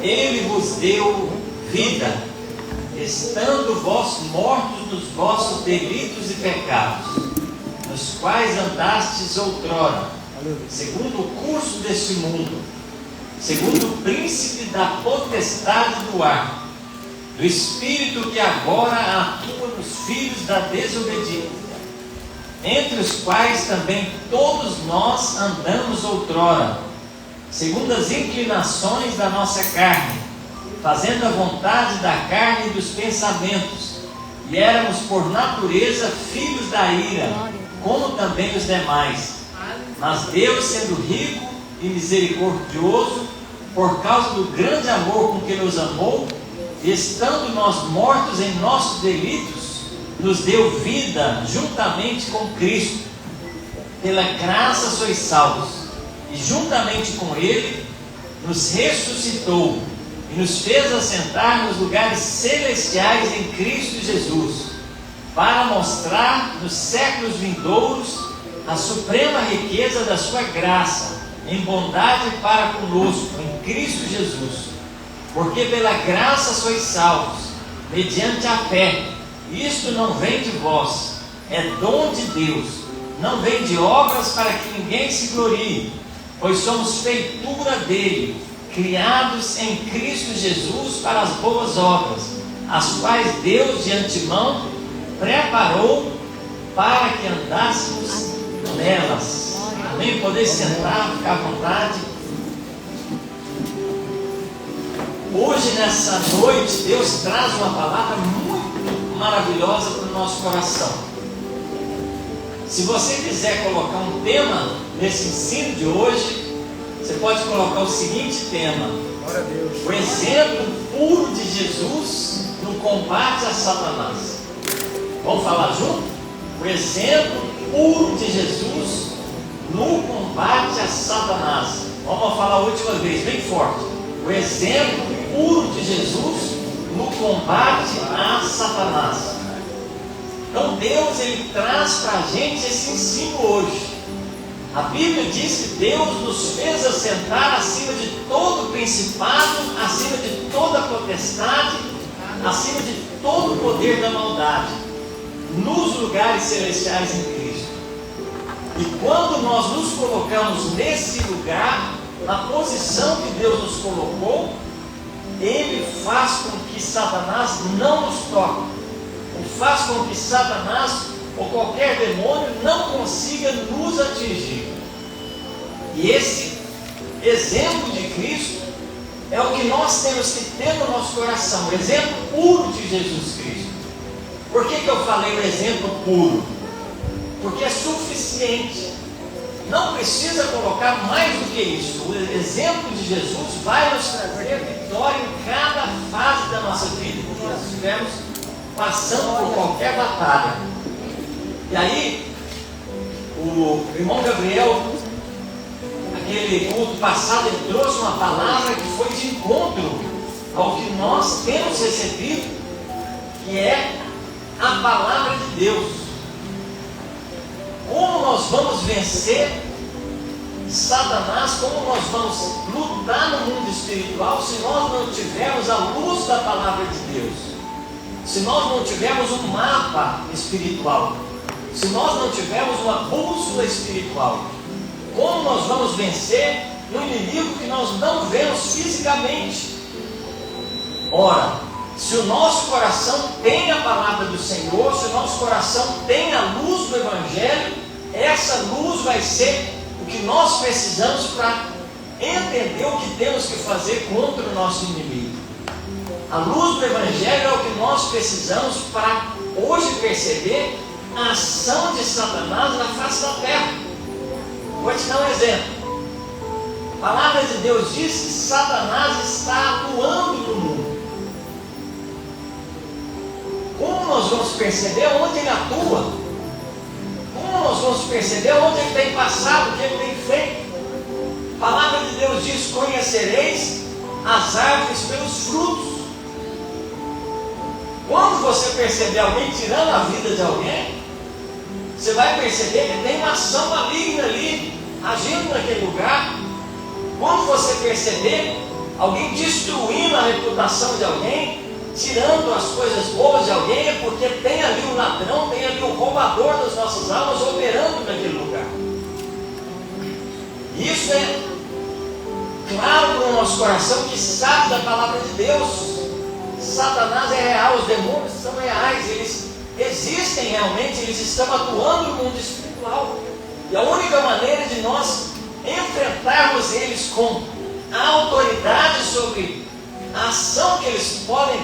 Ele vos deu vida, estando vós mortos nos vossos delitos e pecados, nos quais andastes outrora, segundo o curso deste mundo, segundo o príncipe da potestade do ar, do espírito que agora atua nos filhos da desobediência, entre os quais também todos nós andamos outrora, segundo as inclinações da nossa carne, fazendo a vontade da carne e dos pensamentos, e éramos por natureza filhos da ira, como também os demais. Mas Deus, sendo rico e misericordioso, por causa do grande amor com que nos amou, e estando nós mortos em nossos delitos, nos deu vida juntamente com Cristo. Pela graça sois salvos, e juntamente com Ele nos ressuscitou e nos fez assentar nos lugares celestiais em Cristo Jesus, para mostrar nos séculos vindouros a suprema riqueza da sua graça, em bondade para conosco, em Cristo Jesus. Porque pela graça sois salvos, mediante a fé. Isto não vem de vós, é dom de Deus, não vem de obras para que ninguém se glorie, pois somos feitura dele, criados em Cristo Jesus para as boas obras, as quais Deus de antemão preparou para que andássemos nelas. Amém? Poder sentar, ficar à vontade. Hoje, nessa noite, Deus traz uma palavra muito maravilhosa para o nosso coração. Se você quiser colocar um tema nesse ensino de hoje, você pode colocar o seguinte tema: o exemplo puro de Jesus no combate a Satanás. Vamos falar junto? O exemplo puro de Jesus no combate a Satanás. Vamos falar a última vez, bem forte. O exemplo puro de Jesus no combate a Satanás. Então Deus, Ele traz para a gente esse ensino hoje. A Bíblia diz que Deus nos fez assentar acima de todo principado, acima de toda potestade, acima de todo poder da maldade, nos lugares celestiais em Cristo. E quando nós nos colocamos nesse lugar, na posição que Deus nos colocou, Ele faz com que Satanás não nos toque, Ele faz com que Satanás ou qualquer demônio não consiga nos atingir. E esse exemplo de Cristo é o que nós temos que ter no nosso coração, o exemplo puro de Jesus Cristo. Por que eu falei o exemplo puro? Porque é suficiente. Não precisa colocar mais do que isso. O exemplo de Jesus vai nos trazer vitória em cada fase da nossa vida, que nós estivermos passando por qualquer batalha. E aí, o irmão Gabriel, aquele culto passado, ele trouxe uma palavra que foi de encontro ao que nós temos recebido, que é a palavra de Deus. Como nós vamos vencer Satanás, como nós vamos lutar no mundo espiritual se nós não tivermos a luz da palavra de Deus, se nós não tivermos um mapa espiritual, se nós não tivermos uma bússola espiritual? Como nós vamos vencer um inimigo que nós não vemos fisicamente? Ora, se o nosso coração tem a palavra do Senhor, se o nosso coração tem a luz do Evangelho, essa luz vai ser o que nós precisamos para entender o que temos que fazer contra o nosso inimigo. A luz do Evangelho é o que nós precisamos para hoje perceber a ação de Satanás na face da terra. Vou te dar um exemplo. A palavra de Deus diz que Satanás está atuando no mundo. Como nós vamos perceber onde ele atua? Como nós vamos perceber onde ele tem passado, o que ele tem feito? A palavra de Deus diz: conhecereis as árvores pelos frutos. Quando você perceber alguém tirando a vida de alguém, você vai perceber que tem uma ação maligna ali, agindo naquele lugar. Quando você perceber alguém destruindo a reputação de alguém, tirando as coisas boas de alguém, é porque tem ali o ladrão, tem ali o roubador das nossas almas operando naquele lugar. Isso é claro no nosso coração, que sabe da palavra de Deus. Satanás é real, os demônios são reais, eles existem realmente, eles estão atuando no mundo espiritual. E a única maneira de nós enfrentarmos eles com a autoridade sobre a ação que eles podem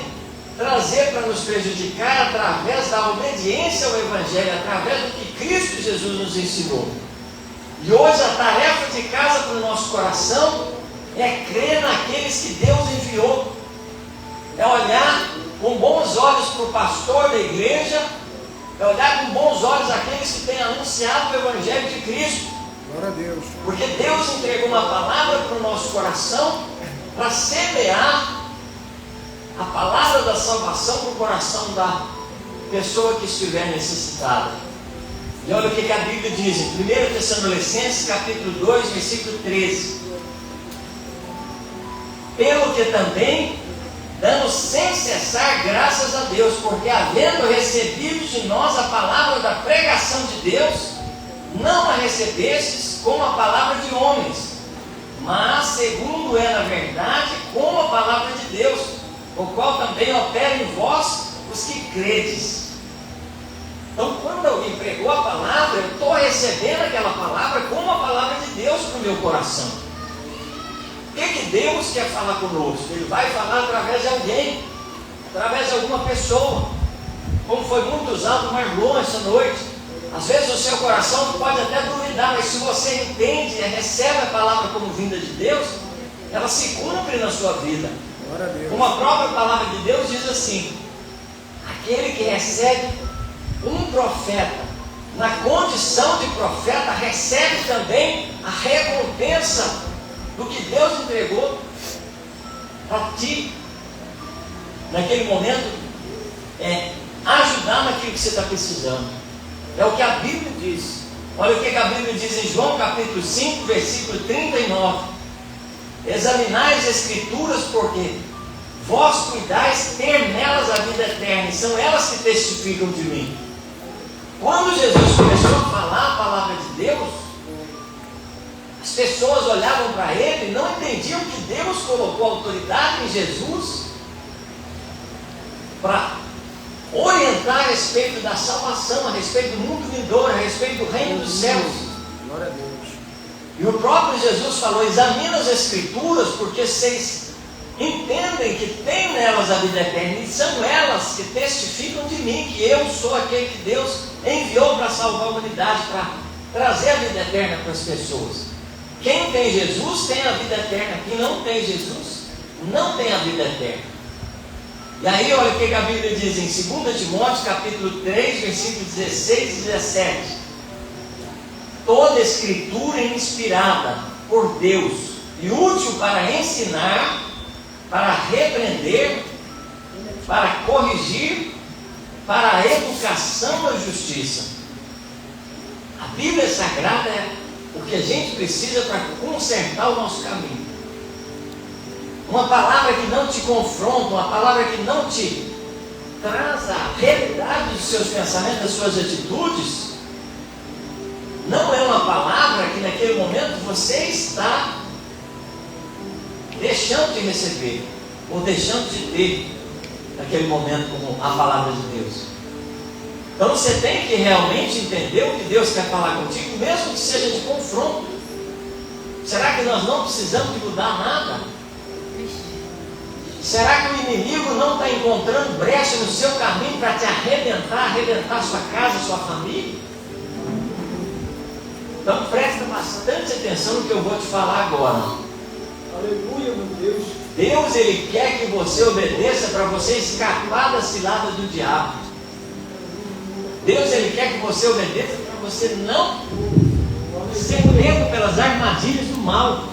trazer para nos prejudicar através da obediência ao Evangelho, através do que Cristo Jesus nos ensinou. E hoje a tarefa de casa para o nosso coração é crer naqueles que Deus enviou, é olhar com bons olhos para o pastor da igreja, é olhar com bons olhos aqueles que têm anunciado o Evangelho de Cristo. Glória a Deus. Porque Deus entregou uma palavra para o nosso coração para semear a palavra da salvação para o coração da pessoa que estiver necessitada. E olha o que a Bíblia diz em 1 Tessalonicenses capítulo 2, versículo 13. Pelo que também damos sem cessar graças a Deus, porque havendo recebido de nós a palavra da pregação de Deus, não a recebestes como a palavra de homens, mas segundo é na verdade como a palavra de Deus, o qual também opera em vós os que credes. Então, quando alguém pregou a palavra, eu estou recebendo aquela palavra como a palavra de Deus para o meu coração. O que Deus quer falar conosco? Ele vai falar através de alguém, através de alguma pessoa, como foi muito usado o Marlon essa noite. Às vezes o seu coração pode até duvidar, mas se você entende e recebe a palavra como vinda de Deus, ela se cumpre na sua vida. Como a própria palavra de Deus diz assim: aquele que recebe um profeta na condição de profeta, recebe também a recompensa do que Deus entregou para ti naquele momento, ajudar naquilo que você está precisando. É o que a Bíblia diz. Olha o que a Bíblia diz em João capítulo 5, versículo 39. Examinai as Escrituras, porque vós cuidais ter nelas a vida eterna, e são elas que testificam de mim. Quando Jesus começou a falar a palavra de Deus, as pessoas olhavam para ele e não entendiam que Deus colocou autoridade em Jesus para orientar a respeito da salvação, a respeito do mundo vindouro, a respeito do reino dos céus. Glória a Deus. E o próprio Jesus falou: examina as Escrituras, porque vocês entendem que tem nelas a vida eterna, e são elas que testificam de mim, que eu sou aquele que Deus enviou para salvar a humanidade, para trazer a vida eterna para as pessoas. Quem tem Jesus tem a vida eterna, quem não tem Jesus não tem a vida eterna. E aí olha o que a Bíblia diz em 2 Timóteo capítulo 3, versículos 16 e 17. Toda Escritura é inspirada por Deus e útil para ensinar, para repreender, para corrigir, para a educação na justiça. A Bíblia Sagrada é o que a gente precisa para consertar o nosso caminho. Uma palavra que não te confronta, uma palavra que não te traz a realidade dos seus pensamentos, das suas atitudes, não é uma palavra que naquele momento você está deixando de receber, ou deixando de ter naquele momento como a palavra de Deus. Então você tem que realmente entender o que Deus quer falar contigo, mesmo que seja de confronto. Será que nós não precisamos de mudar nada? Será que o inimigo não está encontrando brecha no seu caminho para te arrebentar sua casa, sua família? Então presta bastante atenção no que eu vou te falar agora. Aleluia, meu Deus. Deus, Ele quer que você obedeça para você escapar da cilada do diabo. Deus, Ele quer que você obedeça para você não ser pego pelas armadilhas do mal.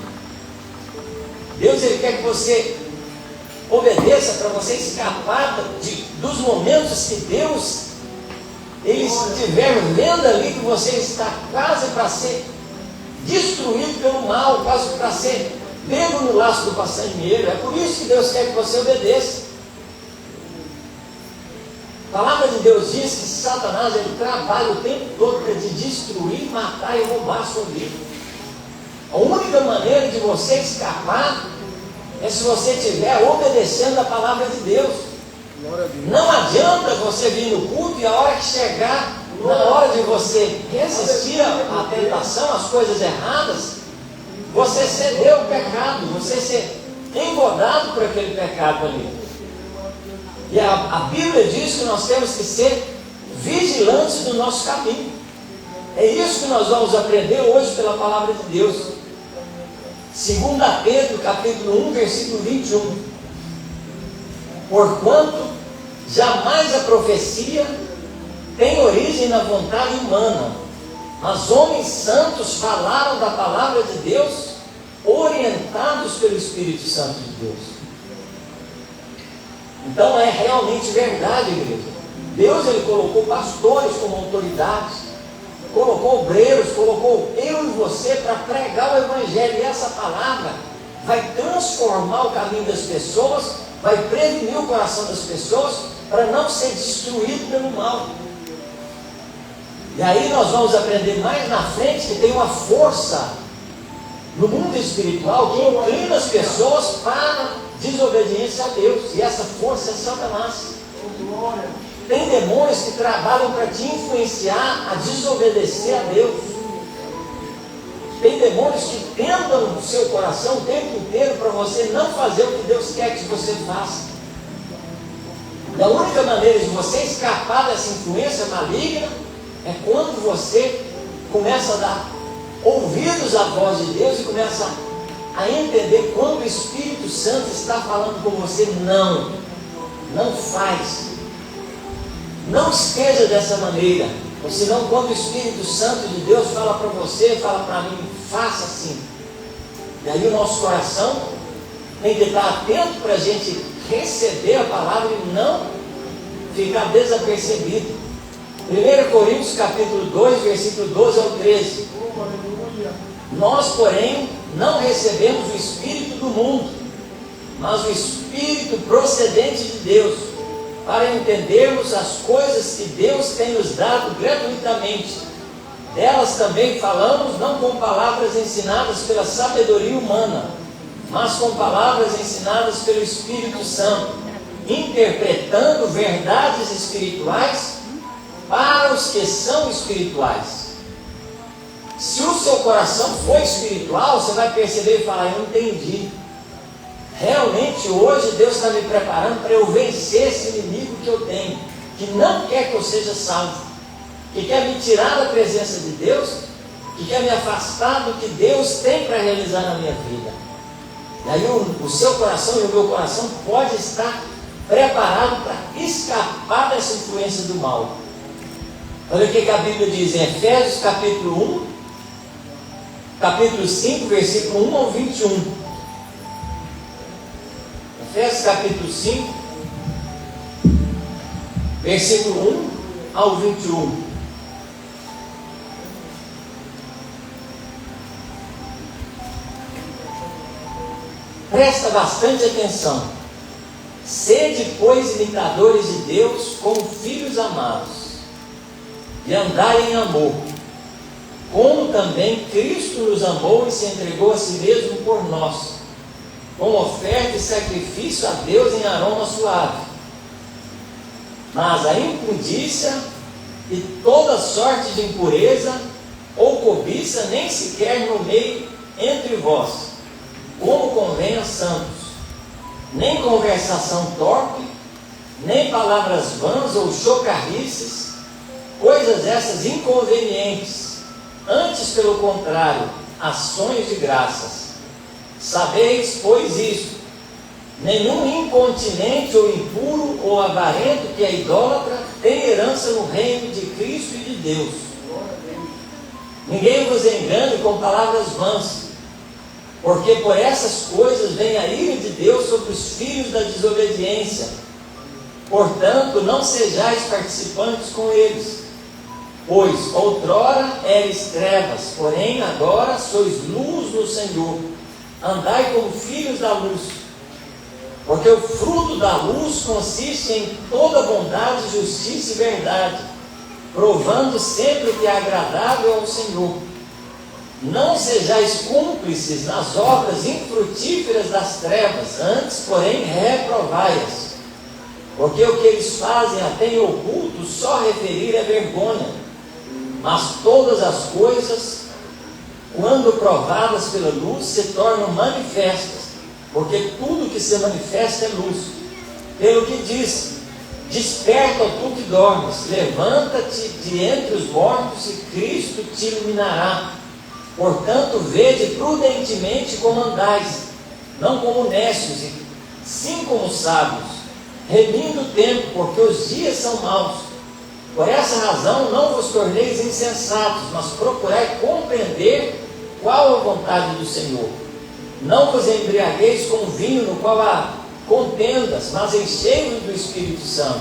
Deus, Ele quer que você obedeça para você escapar dos momentos que Deus Ele estiver vendo ali que você está quase para ser destruído pelo mal, quase para ser pego no laço do passarinheiro. É por isso que Deus quer que você obedeça. A palavra de Deus diz que Satanás ele trabalha o tempo todo para te destruir, matar e roubar a sua vida. A única maneira de você escapar é se você estiver obedecendo a palavra de Deus. Glória a Deus. Não adianta você vir no culto e a hora que chegar, na hora de você resistir à tentação, às coisas erradas, você ceder ao pecado, você ser engodado por aquele pecado ali. E a Bíblia diz que nós temos que ser vigilantes do nosso caminho. É isso que nós vamos aprender hoje pela palavra de Deus. 2 Pedro, capítulo 1, versículo 21. Porquanto jamais a profecia tem origem na vontade humana, mas homens santos falaram da palavra de Deus, orientados pelo Espírito Santo de Deus. Então é realmente verdade, igreja. Deus ele colocou pastores como autoridades, colocou obreiros, colocou eu e você para pregar o Evangelho. E essa palavra vai transformar o caminho das pessoas, vai prevenir o coração das pessoas para não ser destruído pelo mal. E aí nós vamos aprender mais na frente que tem uma força no mundo espiritual que inclina as pessoas para desobediência a Deus. E essa força é Satanás. Tem demônios que trabalham para te influenciar a desobedecer a Deus. Tem demônios que tentam no seu coração o tempo inteiro para você não fazer o que Deus quer que você faça. E a única maneira de você escapar dessa influência maligna é quando você começa a dar ouvidos à voz de Deus e começa a entender quando o Espírito Santo está falando com você. Não faz. Não esteja dessa maneira. Ou senão, quando o Espírito Santo de Deus fala para você, fala para mim, faça assim. E aí o nosso coração tem que estar atento para a gente receber a palavra e não ficar desapercebido. 1 Coríntios capítulo 2, versículo 12 ao 13. Nós, porém, não recebemos o Espírito do mundo, mas o Espírito procedente de Deus, para entendermos as coisas que Deus tem nos dado gratuitamente. Delas também falamos, não com palavras ensinadas pela sabedoria humana, mas com palavras ensinadas pelo Espírito Santo, interpretando verdades espirituais para os que são espirituais. Se o seu coração for espiritual, você vai perceber e falar, eu entendi. Realmente hoje Deus está me preparando para eu vencer esse inimigo que eu tenho, que não quer que eu seja salvo, que quer me tirar da presença de Deus, que quer me afastar do que Deus tem para realizar na minha vida. E aí o seu coração e o meu coração pode estar preparado para escapar dessa influência do mal. Olha o que a Bíblia diz em Efésios capítulo 1, capítulo 5, versículo 1 ao 21. Efésios capítulo 5, versículo 1 ao 21. Presta bastante atenção. Sede, pois, imitadores de Deus como filhos amados, e andai em amor, como também Cristo nos amou e se entregou a si mesmo por nós, como oferta e sacrifício a Deus em aroma suave. Mas a impundícia e toda sorte de impureza ou cobiça nem sequer nomeie entre vós, como convém a santos, nem conversação torpe, nem palavras vãs ou chocarrices, coisas essas inconvenientes, antes pelo contrário, ações de graças. Sabeis, pois, isto: nenhum incontinente ou impuro ou avarento que é idólatra tem herança no reino de Cristo e de Deus. Ninguém vos engane com palavras vãs, porque por essas coisas vem a ira de Deus sobre os filhos da desobediência. Portanto, não sejais participantes com eles. Pois outrora eres trevas, porém agora sois luz no Senhor. andai como filhos da luz, porque o fruto da luz consiste em toda bondade, justiça e verdade, provando sempre que é agradável ao Senhor. Não sejais cúmplices nas obras infrutíferas das trevas, antes, porém, reprovai-as. Porque o que eles fazem até em oculto, só referir é vergonha. Mas todas as coisas, quando provadas pela luz, se tornam manifestas, porque tudo que se manifesta é luz. Pelo que diz: desperta, tu que dormes, levanta-te de entre os mortos, e Cristo te iluminará. Portanto, vede prudentemente como andais, não como necios, e sim como sábios, remindo o tempo, porque os dias são maus. Por essa razão não vos torneis insensatos, mas procurai compreender qual a vontade do Senhor. Não vos embriagueis com vinho no qual há contendas, mas enchei-vos do Espírito Santo,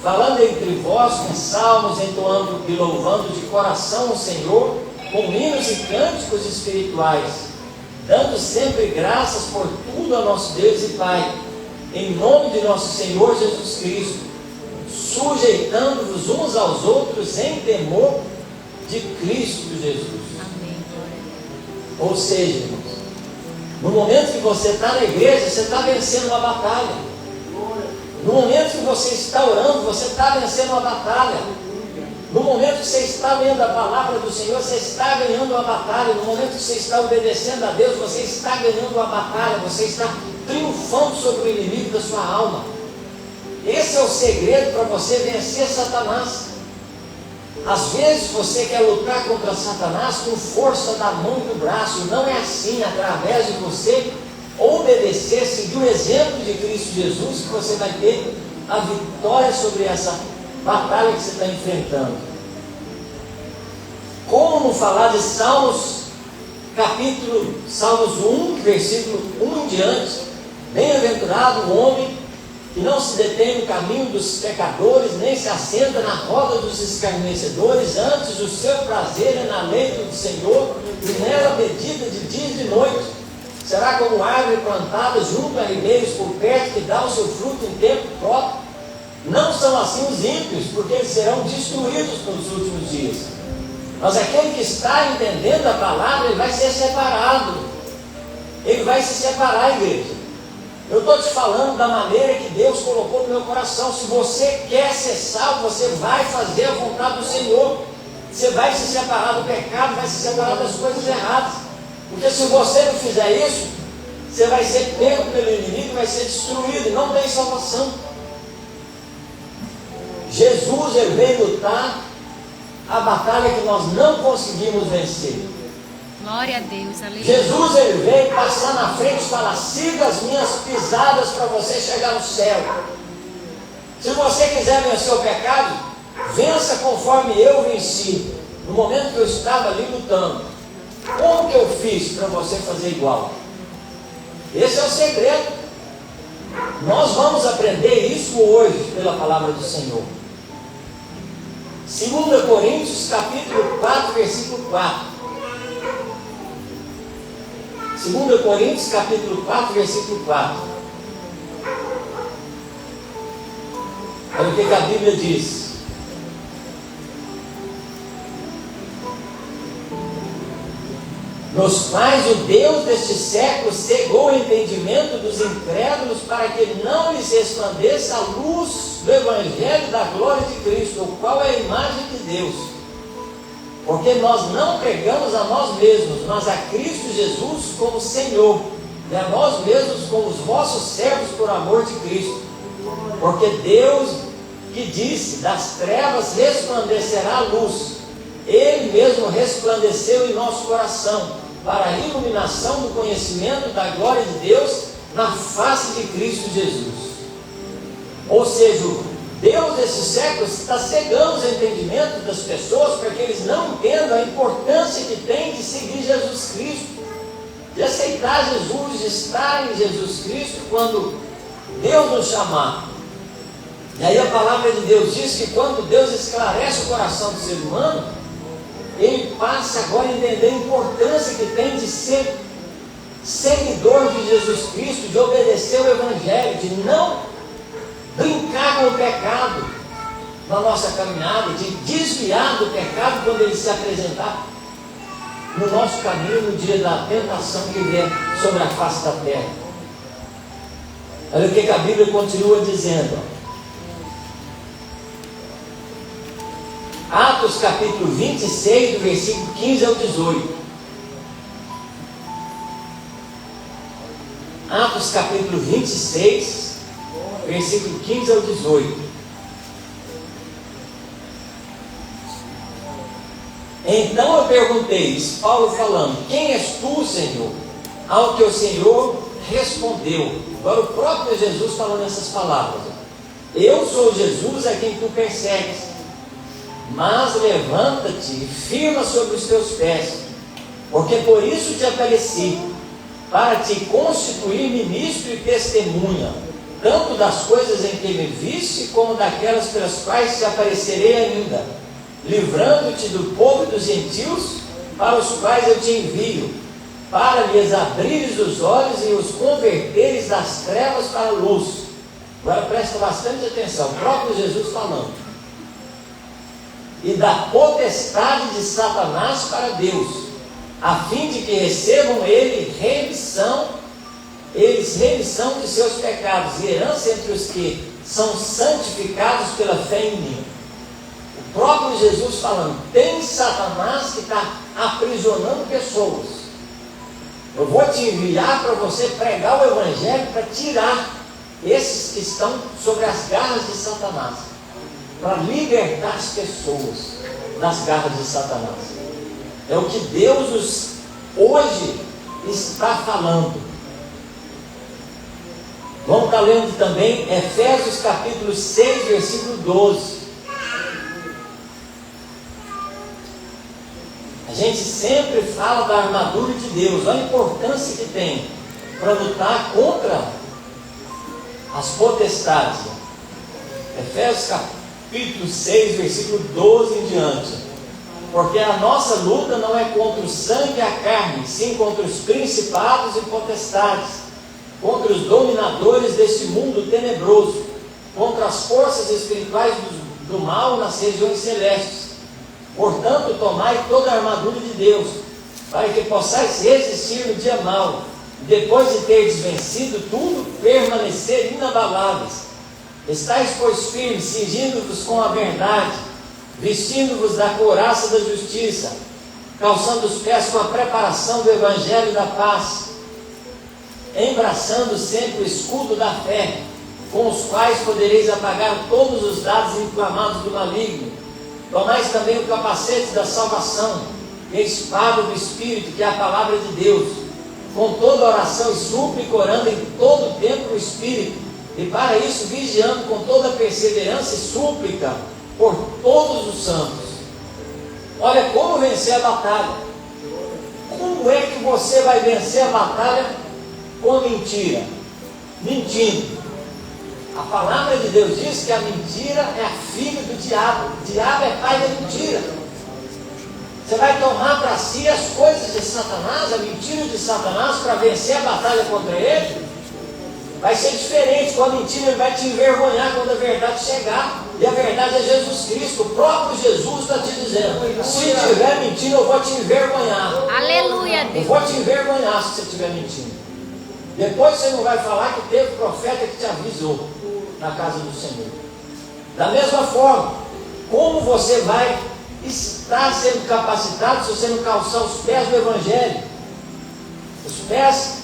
falando entre vós com salmos, entoando e louvando de coração o Senhor, com hinos e cânticos espirituais, dando sempre graças por tudo a nosso Deus e Pai, em nome de nosso Senhor Jesus Cristo, sujeitando-vos uns aos outros em temor de Cristo Jesus. Amém. Ou seja, irmãos, no momento que você está na igreja, você está vencendo uma batalha. No momento que você está orando, você está vencendo uma batalha. No momento que você está lendo a palavra do Senhor, você está ganhando uma batalha. No momento que você está obedecendo a Deus, você está ganhando uma batalha. Você está triunfando sobre o inimigo da sua alma. Esse é o segredo para você vencer Satanás. Às vezes você quer lutar contra Satanás com força da mão e do braço. Não é assim. Através de você obedecer, seguir o exemplo de Cristo Jesus, que você vai ter a vitória sobre essa batalha que você está enfrentando. Como falar de Salmos 1, versículo 1 em diante. Bem-aventurado o homem que não se detém no caminho dos pecadores, nem se assenta na roda dos escarnecedores. Antes, o seu prazer é na lei do Senhor, e nela medita de dia e de noite. Será como árvore plantada junto a ribeiros por perto, que dá o seu fruto em tempo próprio. Não são assim os ímpios, porque eles serão destruídos nos últimos dias. Mas aquele que está entendendo a palavra, ele vai ser separado. Ele vai se separar, igreja. Eu estou te falando da maneira que Deus colocou no meu coração. Se você quer ser salvo, você vai fazer a vontade do Senhor. Você vai se separar do pecado, vai se separar das coisas erradas. Porque se você não fizer isso, você vai ser pego pelo inimigo, vai ser destruído, e não tem salvação. Jesus, ele veio lutar a batalha que nós não conseguimos vencer. Glória a Deus, aleluia. Jesus, ele veio passar na frente e falar: siga as minhas pisadas para você chegar no céu. Se você quiser vencer o pecado, vença conforme eu venci. No momento que eu estava ali lutando, como que eu fiz para você fazer igual? Esse é o segredo. Nós vamos aprender isso hoje pela palavra do Senhor. 2 Coríntios capítulo 4, versículo 4. 2 Coríntios capítulo 4, versículo 4. Olha o que a Bíblia diz. Nos quais o Deus deste século cegou o entendimento dos incrédulos, para que não lhes resplandeça a luz do Evangelho da glória de Cristo, o qual é a imagem de Deus. Porque nós não pregamos a nós mesmos, mas a Cristo Jesus como Senhor, e a nós mesmos como os vossos servos por amor de Cristo. Porque Deus, que disse: das trevas resplandecerá a luz, Ele mesmo resplandeceu em nosso coração, para a iluminação do conhecimento da glória de Deus na face de Cristo Jesus. Ou seja, Deus desse século está cegando os entendimentos das pessoas para que eles não entendam a importância que tem de seguir Jesus Cristo, de aceitar Jesus, de estar em Jesus Cristo quando Deus nos chamar. E aí a palavra de Deus diz que quando Deus esclarece o coração do ser humano, ele passa agora a entender a importância que tem de ser seguidor de Jesus Cristo, de obedecer o Evangelho, de não brincar com o pecado na nossa caminhada, de desviar do pecado quando ele se apresentar no nosso caminho no dia da tentação que vier sobre a face da terra. Olha o que a Bíblia continua dizendo. Atos capítulo 26, do versículo 15 ao 18. Atos capítulo 26, versículo 15 ao 18. Então eu perguntei, Paulo falando, quem és tu, Senhor? Ao que o Senhor respondeu. Agora o próprio Jesus falando essas palavras. Eu sou Jesus a quem tu persegues, mas levanta-te e firma sobre os teus pés, porque por isso te apareci, para te constituir ministro e testemunha, tanto das coisas em que me viste, como daquelas pelas quais te aparecerei ainda, livrando-te do povo e dos gentios, para os quais eu te envio, para lhes abrires os olhos e os converteres das trevas para a luz. Agora presta bastante atenção, o próprio Jesus falando. E da potestade de Satanás para Deus, a fim de que recebam eles remissão de seus pecados e herança entre os que são santificados pela fé em mim. O próprio Jesus falando, tem Satanás que está aprisionando pessoas. Eu vou te enviar para você pregar o Evangelho para tirar esses que estão sobre as garras de Satanás, para libertar as pessoas das garras de Satanás. É o que Deus hoje está falando. Vamos estar lendo também Efésios capítulo 6, versículo 12. A gente sempre fala da armadura de Deus, olha a importância que tem para lutar contra as potestades. Efésios capítulo 6, versículo 12 em diante. Porque a nossa luta não é contra o sangue e a carne, sim contra os principados e potestades, contra os dominadores deste mundo tenebroso, contra as forças espirituais do mal nas regiões celestes. Portanto, tomai toda a armadura de Deus, para que possais resistir no dia mau, e depois de teres vencido tudo, permanecer inabaláveis. Estais, pois, firmes, cingindo-vos com a verdade, vestindo-vos da couraça da justiça, calçando os pés com a preparação do Evangelho da paz, embraçando sempre o escudo da fé, com os quais podereis apagar todos os dados inflamados do maligno. Tomais também o capacete da salvação, e a espada do Espírito, que é a palavra de Deus, com toda oração e súplica, orando em todo o tempo no Espírito, e para isso vigiando com toda perseverança e súplica por todos os santos. Olha como vencer a batalha. Como é que você vai vencer a batalha com mentira? Mentindo. A palavra de Deus diz que a mentira é a filha do diabo. O diabo é pai da mentira. Você vai tomar para si as coisas de Satanás, a mentira de Satanás, para vencer a batalha contra ele? Vai ser diferente. Com a mentira ele vai te envergonhar quando a verdade chegar. E a verdade é Jesus Cristo. O próprio Jesus está te dizendo, se tiver mentindo eu vou te envergonhar. Aleluia, Eu Deus. vou te envergonhar se você estiver mentindo. Depois você não vai falar que teve profeta que te avisou na casa do Senhor. Da mesma forma, como você vai estar sendo capacitado se você não calçar os pés do Evangelho? Os pés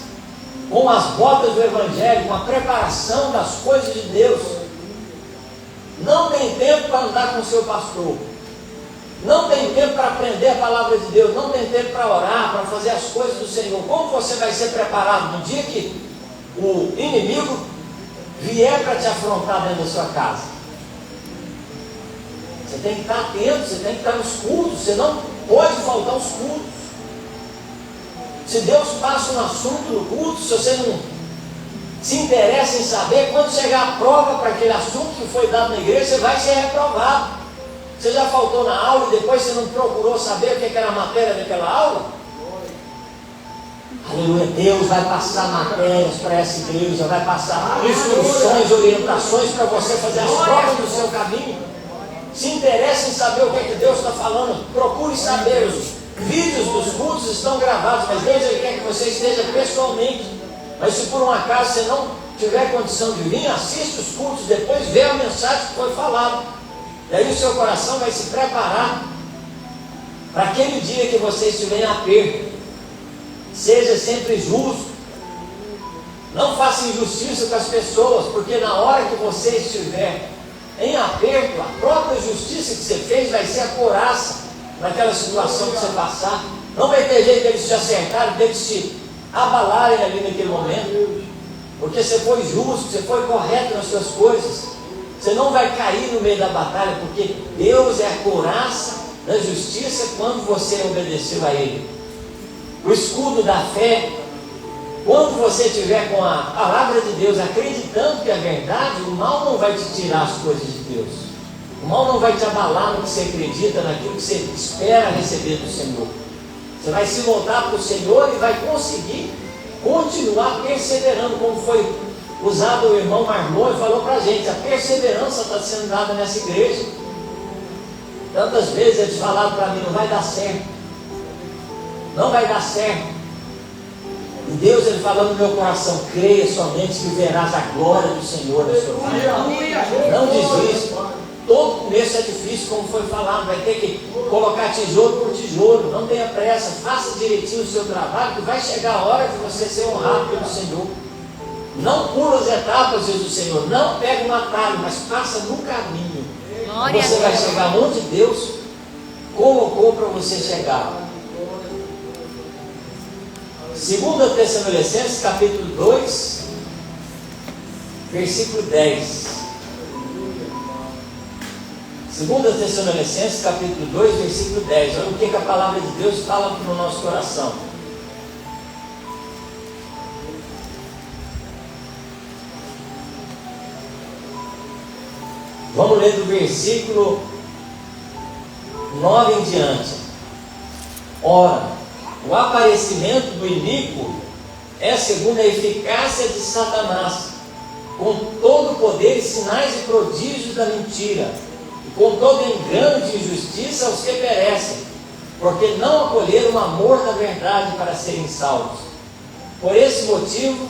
com as botas do Evangelho, com a preparação das coisas de Deus. Não tem tempo para andar com o seu pastor. Não tem tempo para aprender a palavra de Deus. Não tem tempo para orar, para fazer as coisas do Senhor. Como você vai ser preparado no dia que o inimigo vier para te afrontar dentro da sua casa? Você tem que estar atento, você tem que estar nos cultos. Você não pode faltar aos cultos. Se Deus passa um assunto no culto, se você não se interessa em saber, quando chegar a prova para aquele assunto que foi dado na igreja, você vai ser reprovado. Você já faltou na aula e depois você não procurou saber o que era a matéria daquela aula? Aleluia. Deus vai passar matérias para essa igreja, vai passar instruções, orientações para você fazer as provas do seu caminho. Se interessa em saber o que é que Deus está falando, procure saber. Os vídeos dos cultos estão gravados, mas Deus ele quer que você esteja pessoalmente. Mas se por um acaso você não tiver condição de vir, assista os cultos, depois vê a mensagem que foi falada. E aí o seu coração vai se preparar para aquele dia que você estiver em aperto. Seja sempre justo. Não faça injustiça com as pessoas, porque na hora que você estiver em aperto, a própria justiça que você fez vai ser a couraça naquela situação que você passar. Não vai ter jeito deles te acertarem, deles te abalarem ali naquele momento, porque você foi justo, você foi correto nas suas coisas. Você não vai cair no meio da batalha, porque Deus é a couraça da justiça quando você obedeceu a Ele. O escudo da fé, quando você estiver com a palavra de Deus, acreditando que é verdade, o mal não vai te tirar as coisas de Deus. O mal não vai te abalar no que você acredita, naquilo que você espera receber do Senhor. Você vai se voltar para o Senhor e vai conseguir continuar perseverando, como foi usado o irmão Marlon e falou para a gente. A perseverança está sendo dada nessa igreja. Tantas vezes eles falaram para mim, não vai dar certo. Não vai dar certo. E Deus ele falou no meu coração, creia somente que verás a glória do Senhor na sua vida. Não desista. Todo começo é difícil, como foi falado, vai ter que colocar tijolo por tijolo, não tenha pressa, faça direitinho o seu trabalho, que vai chegar a hora de você ser honrado pelo Senhor. Não pula as etapas, diz o Senhor, não pega um atalho, mas passa no caminho. Você vai chegar onde Deus colocou para você chegar. 2 Tessalonicenses capítulo 2, versículo 10. 2 Tessalonicenses capítulo 2, versículo 10. Olha o que a palavra de Deus fala no nosso coração. Vamos ler do versículo 9 em diante. Ora, o aparecimento do iníquo é segundo a eficácia de Satanás, com todo o poder e sinais e prodígios da mentira, e com todo engano de injustiça aos que perecem, porque não acolheram o amor da verdade para serem salvos. Por esse motivo,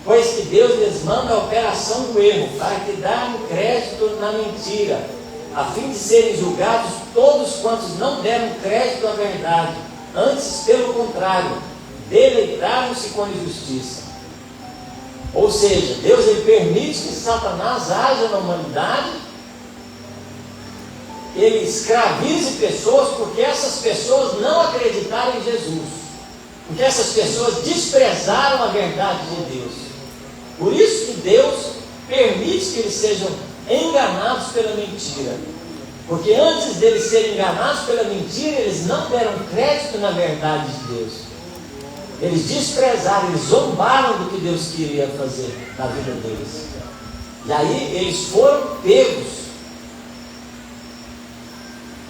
pois que Deus lhes manda a operação do erro, para que dão crédito na mentira, a fim de serem julgados todos quantos não deram crédito à verdade, antes, pelo contrário, deleitaram-se com a injustiça. Ou seja, Deus ele permite que Satanás haja na humanidade, ele escravize pessoas, porque essas pessoas não acreditaram em Jesus, porque essas pessoas desprezaram a verdade de Deus. Por isso que Deus permite que eles sejam enganados pela mentira. Porque antes deles serem enganados pela mentira, eles não deram crédito na verdade de Deus. Eles desprezaram, eles zombaram do que Deus queria fazer na vida deles. E aí eles foram pegos.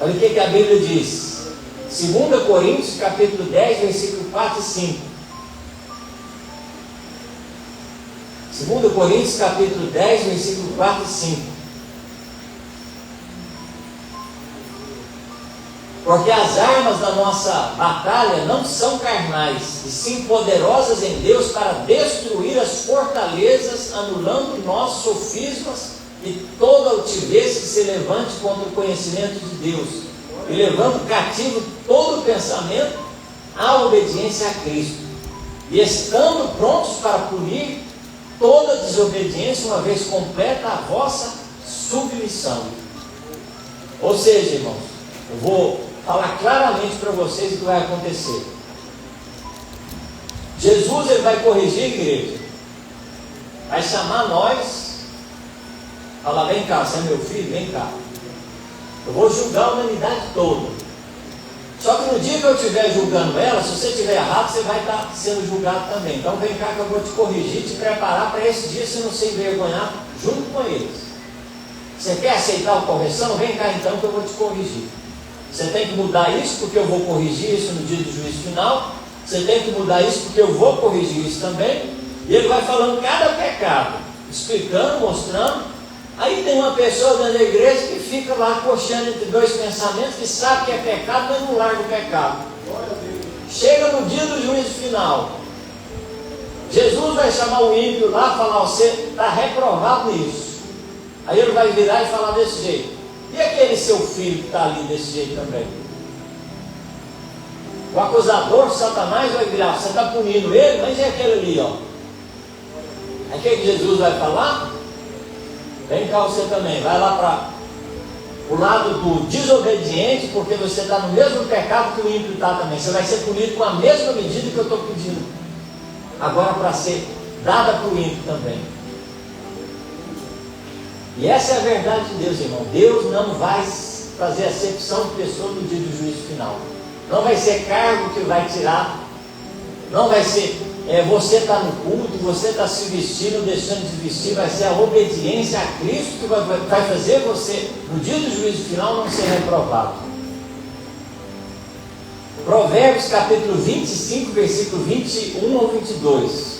Olha o que a Bíblia diz. 2 Coríntios capítulo 10, versículo 4 e 5. 2 Coríntios capítulo 10, versículo 4 e 5. Porque as armas da nossa batalha não são carnais, e sim poderosas em Deus para destruir as fortalezas, anulando nossos sofismas e toda altivez que se levante contra o conhecimento de Deus, e levando cativo todo pensamento à obediência a Cristo, e estando prontos para punir toda desobediência, uma vez completa a vossa submissão. Ou seja, irmãos, eu vou falar claramente para vocês o que vai acontecer. Jesus ele vai corrigir a igreja, vai chamar nós, falar, vem cá, você é meu filho, vem cá. Eu vou julgar a humanidade toda. Só que no dia que eu estiver julgando ela, se você estiver errado, você vai estar sendo julgado também. Então vem cá que eu vou te corrigir, te preparar para esse dia você não se envergonhar junto com eles. Você quer aceitar a correção? Vem cá então que eu vou te corrigir. Você tem que mudar isso, porque eu vou corrigir isso no dia do juízo final. Você tem que mudar isso porque eu vou corrigir isso também. E ele vai falando cada pecado, explicando, mostrando. Aí tem uma pessoa dentro da igreja que fica lá coxando entre dois pensamentos, que sabe que é pecado, mas não larga o pecado. Chega no dia do juízo final, Jesus vai chamar o ímpio lá e falar: você está reprovado nisso. Aí ele vai virar e falar desse jeito: e aquele seu filho que está ali desse jeito também? O acusador, Satanás, vai virar: você está punindo ele, mas e aquele ali, ó? Aí o que Jesus vai falar? Vem cá você também, vai lá para o lado do desobediente, porque você está no mesmo pecado que o ímpio está também. Você vai ser punido com a mesma medida que eu estou pedindo agora para ser dada para o ímpio também. E essa é a verdade de Deus, irmão. Deus não vai fazer acepção de pessoa no dia do juízo final. Não vai ser cargo que vai tirar. Não vai ser você está no culto, você está se vestindo, deixando de vestir. Vai ser a obediência a Cristo que vai fazer você, no dia do juízo final, não ser reprovado. Provérbios capítulo 25, versículo 21 ao 22.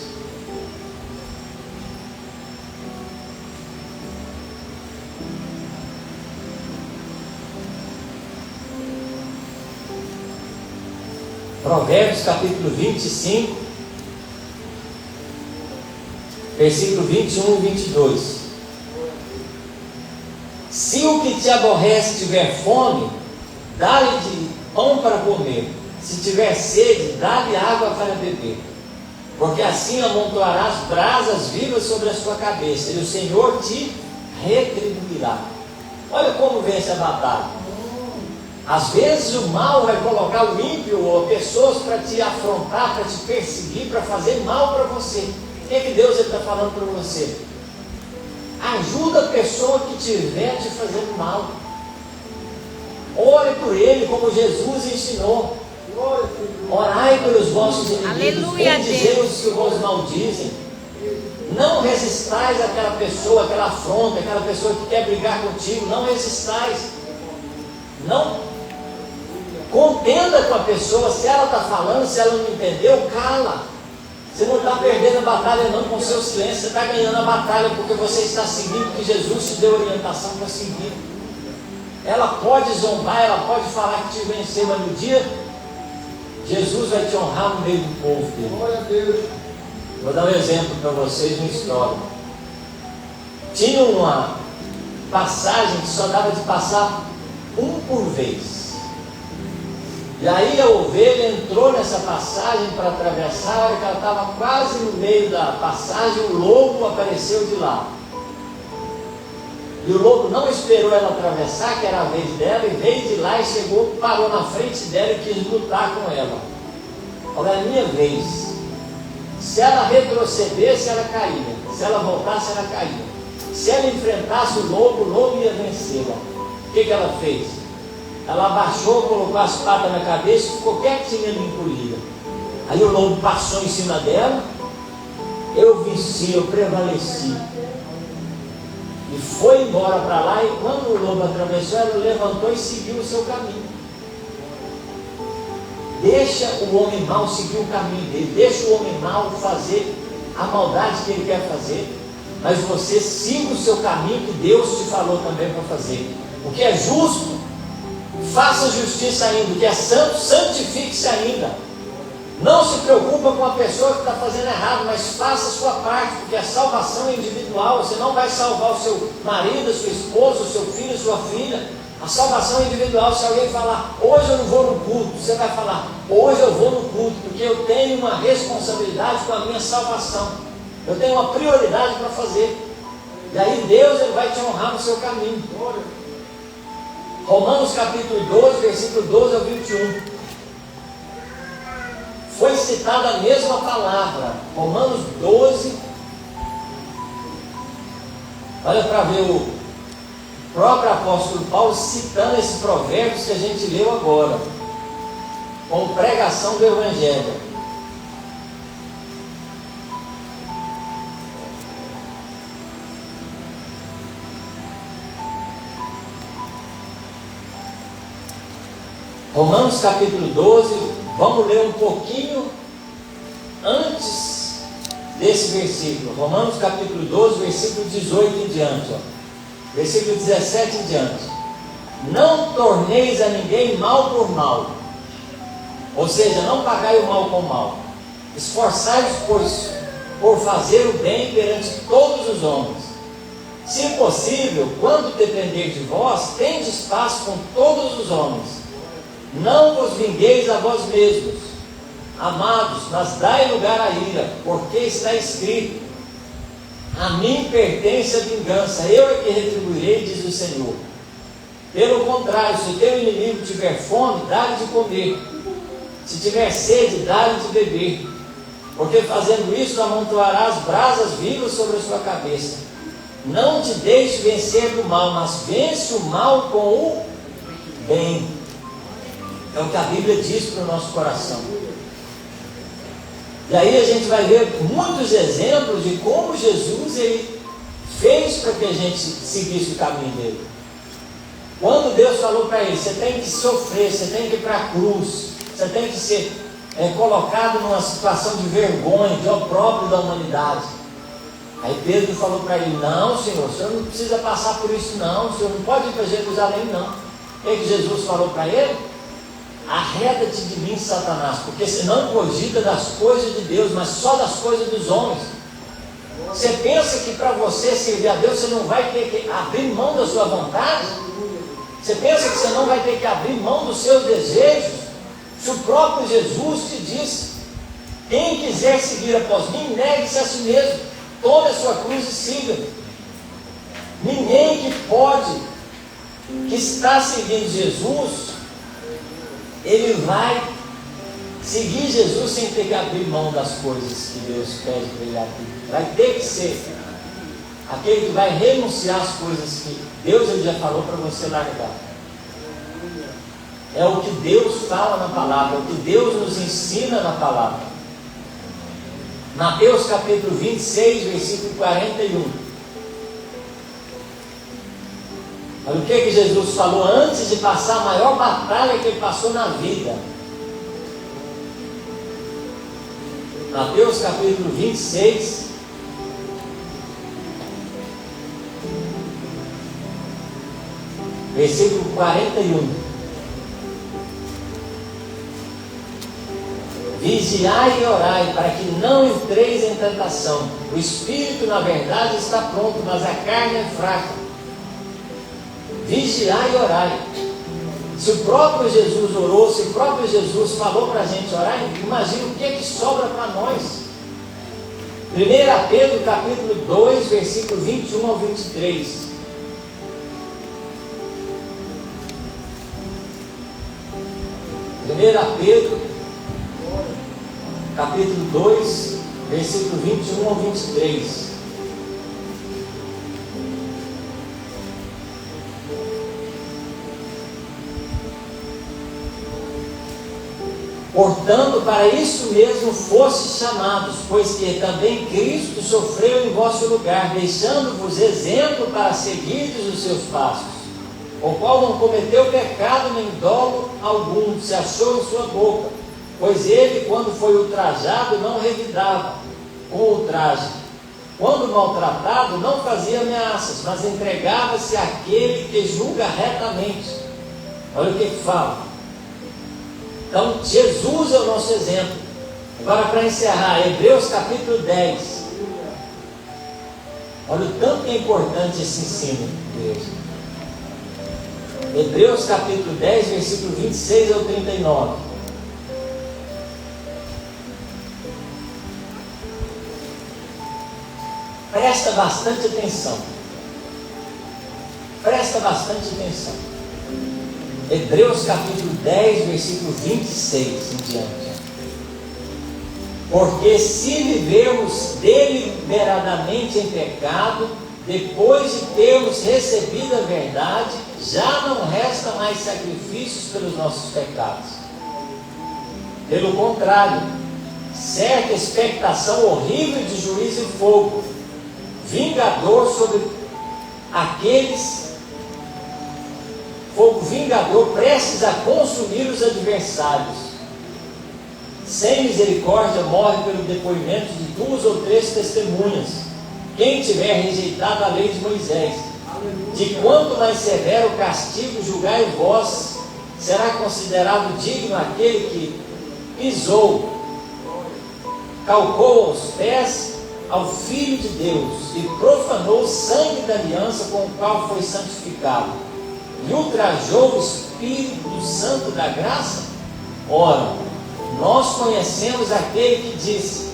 Provérbios capítulo 25, versículo 21 e 22. Se o que te aborrece tiver fome, dá-lhe de pão para comer. Se tiver sede, dá-lhe água para beber. Porque assim amontoarás brasas vivas sobre a sua cabeça, e o Senhor te retribuirá. Olha como vence a batalha. Às vezes o mal vai colocar o ímpio ou pessoas para te afrontar, para te perseguir, para fazer mal para você. O que Deus está falando para você? Ajuda a pessoa que estiver te fazendo mal. Ore por ele, como Jesus ensinou. Orai pelos vossos inimigos, bendizei os que vos maldizem. Não resistais àquela pessoa, àquela afronta, aquela pessoa que quer brigar contigo. Não resistais. Não contenda com a pessoa. Se ela está falando, se ela não entendeu, cala. Você não está perdendo a batalha não com o seu silêncio. Você está ganhando a batalha porque você está seguindo o que Jesus te deu orientação para seguir. Ela pode zombar, ela pode falar que te venceu, mas no dia Jesus vai te honrar no meio do povo dele. Glória a Deus. Vou dar um exemplo para vocês, uma história. Tinha uma passagem que só dava de passar um por vez. E aí a ovelha entrou nessa passagem para atravessar. A hora que ela estava quase no meio da passagem, o lobo apareceu de lá. E o lobo não esperou ela atravessar, que era a vez dela, e veio de lá e chegou, parou na frente dela e quis lutar com ela. Olha, é a minha vez. Se ela retrocedesse, ela caía. Se ela voltasse, ela caía. Se ela enfrentasse o lobo ia vencê-la. O que ela fez? Ela abaixou, colocou as patas na cabeça e ficou quietinha ali encolhida. Aí o lobo passou em cima dela. Eu venci, eu prevaleci. E foi embora para lá, e quando o lobo atravessou, ela levantou e seguiu o seu caminho. Deixa o homem mau seguir o caminho dele, deixa o homem mau fazer a maldade que ele quer fazer, mas você siga o seu caminho que Deus te falou também para fazer. O que é justo, faça justiça ainda. O que é santo, santifique-se ainda. Não se preocupa com a pessoa que está fazendo errado, mas faça a sua parte, porque a salvação é individual. Você não vai salvar o seu marido, a sua esposa, o seu filho, a sua filha. A salvação é individual. Se alguém falar, hoje eu não vou no culto, você vai falar, hoje eu vou no culto, porque eu tenho uma responsabilidade com a minha salvação. Eu tenho uma prioridade para fazer. E aí Deus ele vai te honrar no seu caminho. Romanos capítulo 12, versículo 12 ao 21. Foi citada a mesma palavra, Romanos 12. Olha para ver o próprio apóstolo Paulo citando esse provérbios que a gente leu agora, como pregação do Evangelho. Romanos capítulo 12, vamos ler um pouquinho esse versículo, Romanos capítulo 12, versículo 18 em diante, versículo 17 em diante. Não torneis a ninguém mal por mal, ou seja, não pagai o mal com o mal. Esforçai-vos, por fazer o bem perante todos os homens. Se possível, quando depender de vós, tendes paz com todos os homens. Não vos vingueis a vós mesmos, amados, mas dai lugar à ira, porque está escrito: a mim pertence a vingança, eu é que retribuirei, diz o Senhor. Pelo contrário, se o teu inimigo tiver fome, dá-lhe de comer. Se tiver sede, dá-lhe de beber. Porque fazendo isso, amontoarás brasas vivas sobre a sua cabeça. Não te deixe vencer do mal, mas vence o mal com o bem. É o que a Bíblia diz para o nosso coração. E aí a gente vai ver muitos exemplos de como Jesus ele fez para que a gente seguisse o caminho dele. Quando Deus falou para ele: você tem que sofrer, você tem que ir para a cruz, você tem que ser colocado numa situação de vergonha, de opróbrio da humanidade. Aí Pedro falou para ele: não, Senhor, o Senhor não precisa passar por isso não, o Senhor não pode ir para Jerusalém não. O que Jesus falou para ele? Arreda-te de mim, Satanás, porque você não cogita das coisas de Deus, mas só das coisas dos homens. Você pensa que para você servir a Deus, você não vai ter que abrir mão da sua vontade? Você pensa que você não vai ter que abrir mão dos seus desejos? Se o próprio Jesus te disse: quem quiser seguir após mim, negue-se a si mesmo, tome a sua cruz e siga. Ninguém que está seguindo Jesus, ele vai seguir Jesus sem ter que abrir mão das coisas que Deus pede para ele abrir. Vai ter que ser aquele que vai renunciar às coisas que Deus ele já falou para você largar. É o que Deus fala na palavra, é o que Deus nos ensina na palavra. Mateus capítulo 26, versículo 41. Olha o que Jesus falou antes de passar a maior batalha que ele passou na vida. Mateus capítulo 26, versículo 41. Vigiai e orai, para que não entreis em tentação. O espírito, na verdade, está pronto, mas a carne é fraca. Vigiai e orai. Se o próprio Jesus orou, se o próprio Jesus falou para a gente orar, imagina o que sobra para nós. 1 Pedro capítulo 2, versículo 21 ao 23. 1 Pedro capítulo 2, versículo 21 ao 23. Portanto, para isso mesmo fostes chamados, pois que também Cristo sofreu em vosso lugar, deixando-vos exemplo para seguirdes os seus passos, o qual não cometeu pecado nem dolo algum, se achou em sua boca, pois ele, quando foi ultrajado, não revidava com ultraje. Quando maltratado, não fazia ameaças, mas entregava-se àquele que julga retamente. Olha o que fala. Então, Jesus é o nosso exemplo. Agora, para encerrar, Hebreus capítulo 10. Olha o tanto que é importante esse ensino, igreja. Hebreus capítulo 10, versículo 26 ao 39. Presta bastante atenção. Presta bastante atenção. Hebreus capítulo 10, versículo 26 em diante. Porque se vivermos deliberadamente em pecado, depois de termos recebido a verdade, já não resta mais sacrifícios pelos nossos pecados. Pelo contrário, certa expectação horrível de juízo e fogo, vingador sobre aqueles, fogo vingador prestes a consumir os adversários. Sem misericórdia morre pelo depoimento de 2 ou 3 testemunhas. Quem tiver rejeitado a lei de Moisés, de quanto mais severo castigo julgai vós, será considerado digno aquele que pisou, calcou aos pés ao Filho de Deus e profanou o sangue da aliança com o qual foi santificado, e ultrajou o Espírito Santo da graça? Ora, nós conhecemos aquele que disse: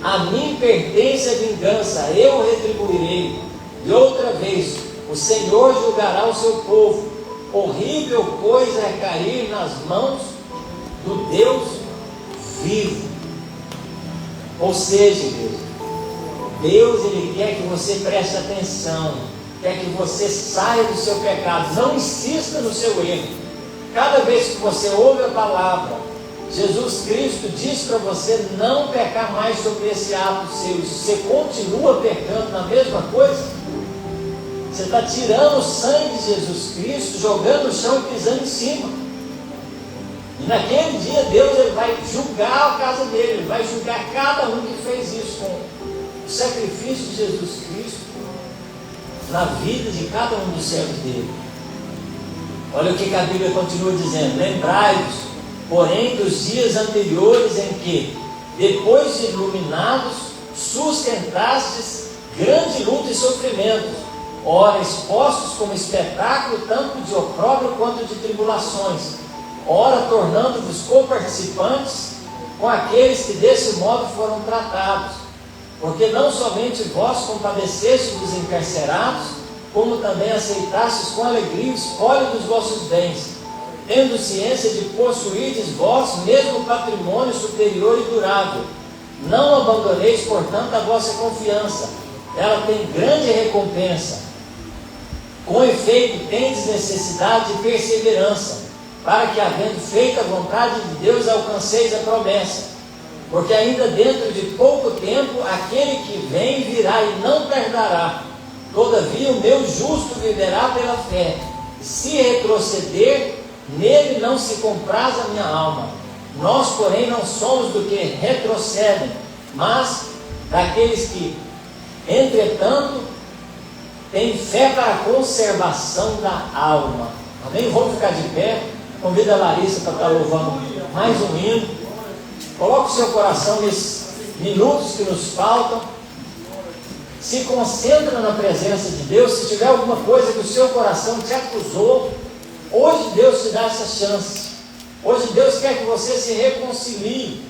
a mim pertence a vingança, eu retribuirei. E outra vez, o Senhor julgará o seu povo. Horrível coisa é cair nas mãos do Deus vivo. Ou seja, Deus ele quer que você preste atenção, quer que você saia do seu pecado, não insista no seu erro. Cada vez que você ouve a palavra, Jesus Cristo diz para você não pecar mais sobre esse ato seu. Se você continua pecando na mesma coisa, você está tirando o sangue de Jesus Cristo, jogando no chão e pisando em cima. E naquele dia Deus ele vai julgar a casa dele, ele vai julgar cada um que fez isso com o sacrifício de Jesus Cristo na vida de cada um dos servos dele. Olha o que a Bíblia continua dizendo: lembrai-vos, porém, dos dias anteriores em que, depois de iluminados, sustentastes grande luta e sofrimento, ora expostos como espetáculo tanto de opróbrio quanto de tribulações, ora tornando-vos coparticipantes com aqueles que desse modo foram tratados, porque não somente vós compadecestes dos encarcerados, como também aceitastes com alegria o espólio dos vossos bens, tendo ciência de possuirdes vós mesmo patrimônio superior e durável. Não abandoneis, portanto, a vossa confiança, ela tem grande recompensa. Com efeito, tendes necessidade de perseverança, para que, havendo feito a vontade de Deus, alcanceis a promessa. Porque ainda dentro de pouco tempo, aquele que vem virá e não tardará. Todavia, o meu justo viverá pela fé. Se retroceder, nele não se compraz a minha alma. Nós, porém, não somos do que retrocedem, mas daqueles que, entretanto, têm fé para a conservação da alma. Amém? Vamos ficar de pé. Convido a Larissa para estar louvando mais um hino. Coloque o seu coração nesses minutos que nos faltam. Se concentra na presença de Deus. Se tiver alguma coisa que o seu coração te acusou, hoje Deus te dá essa chance. Hoje Deus quer que você se reconcilie.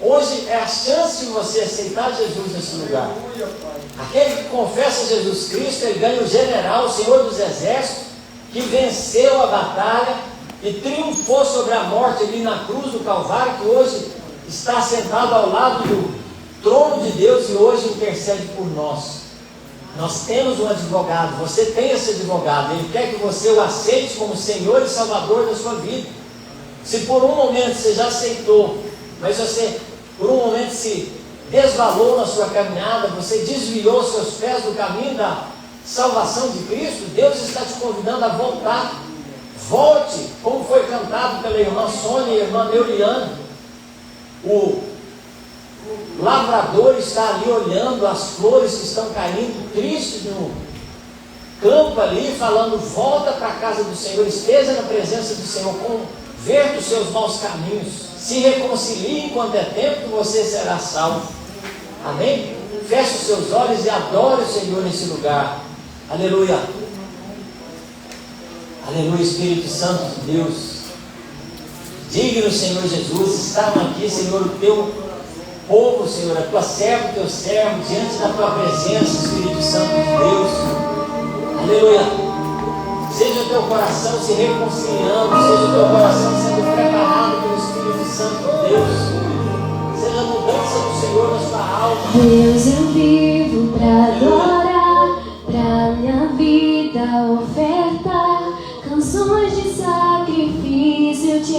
Hoje é a chance de você aceitar Jesus nesse lugar. Aquele que confessa Jesus Cristo, ele ganha o general, o Senhor dos Exércitos, que venceu a batalha e triunfou sobre a morte ali na cruz do Calvário, que hoje está sentado ao lado do trono de Deus e hoje intercede por nós. Nós temos um advogado, você tem esse advogado, ele quer que você o aceite como Senhor e Salvador da sua vida. Se por um momento você já aceitou, mas você por um momento se desvalou na sua caminhada, você desviou seus pés do caminho da salvação de Cristo, Deus está te convidando a voltar. Volte, como foi cantado pela irmã Sônia e a irmã Neuriane. O lavrador está ali olhando as flores que estão caindo, tristes no campo ali, falando: volta para a casa do Senhor, esteja na presença do Senhor, converta os seus maus caminhos, se reconcilie enquanto é tempo, que você será salvo. Amém? Feche os seus olhos e adore o Senhor nesse lugar. Aleluia. Aleluia, Espírito Santo de Deus. Digno, Senhor Jesus, estavam aqui, Senhor, o teu povo, Senhor, a tua serva, o teu servo, diante da tua presença, Espírito Santo de Deus. Aleluia. Seja o teu coração se reconciliando, seja o teu coração sendo preparado pelo Espírito Santo de Deus. Seja a mudança do Senhor na sua alma. Deus, eu vivo pra adorar, pra minha vida ofertar canções de sacrifício eu te